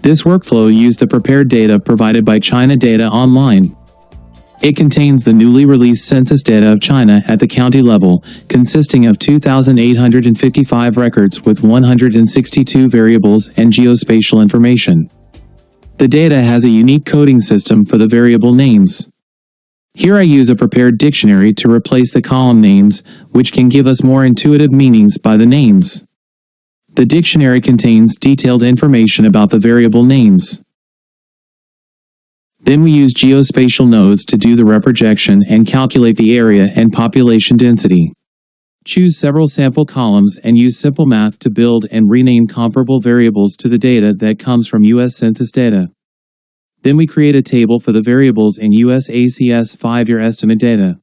This workflow used the prepared data provided by China Data Online. It contains the newly released census data of China at the county level, consisting of 2,855 records with 162 variables and geospatial information. The data has a unique coding system for the variable names. Here I use a prepared dictionary to replace the column names, which can give us more intuitive meanings by the names. The dictionary contains detailed information about the variable names. Then we use geospatial nodes to do the reprojection and calculate the area and population density. Choose several sample columns and use simple math to build and rename comparable variables to the data that comes from US Census data. Then we create a table for the variables in US ACS 5-year estimate data.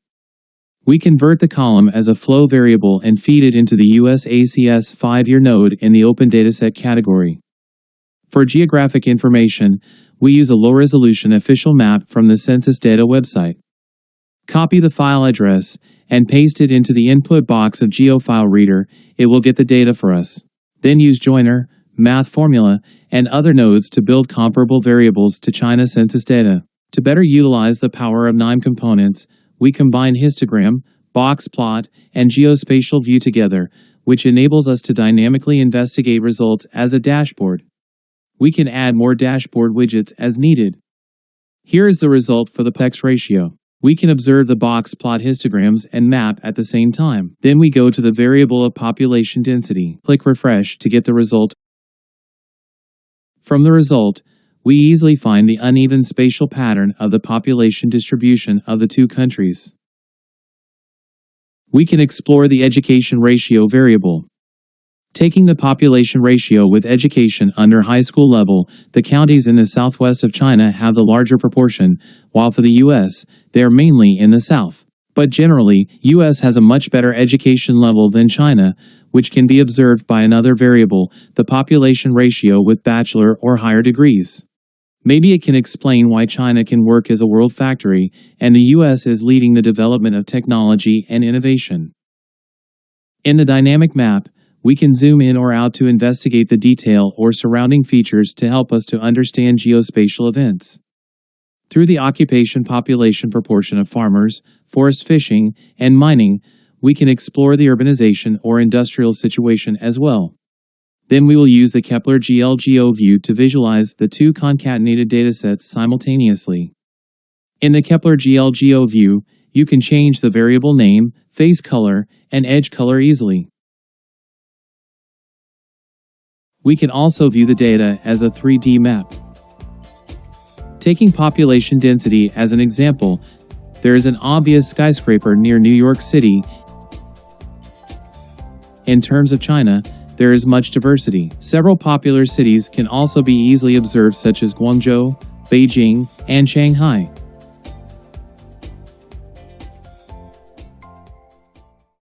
We convert the column as a flow variable and feed it into the US ACS 5-year node in the Open Dataset category. For geographic information, we use a low-resolution official map from the Census Data website. Copy the file address and paste it into the input box of GeoFile Reader. It will get the data for us. Then use joiner, math formula, and other nodes to build comparable variables to China Census data. To better utilize the power of KNIME components, we combine histogram, box plot, and geospatial view together, which enables us to dynamically investigate results as a dashboard. We can add more dashboard widgets as needed. Here is the result for the PEX ratio. We can observe the box plot histograms and map at the same time. Then we go to the variable of population density. Click refresh to get the result. From the result, we easily find the uneven spatial pattern of the population distribution of the two countries. We can explore the education ratio variable. Taking the population ratio with education under high school level, the counties in the southwest of China have the larger proportion, while for the US, they are mainly in the south. But generally, US has a much better education level than China, which can be observed by another variable, the population ratio with bachelor or higher degrees. Maybe it can explain why China can work as a world factory, and the US is leading the development of technology and innovation. In the dynamic map, we can zoom in or out to investigate the detail or surrounding features to help us to understand geospatial events. Through the occupation-population proportion of farmers, forest fishing, and mining, we can explore the urbanization or industrial situation as well. Then we will use the Kepler GLGO view to visualize the two concatenated datasets simultaneously. In the Kepler GLGO view, you can change the variable name, face color, and edge color easily. We can also view the data as a 3D map. Taking population density as an example, there is an obvious skyscraper near New York City. In terms of China, there is much diversity. Several popular cities can also be easily observed, such as Guangzhou, Beijing, and Shanghai.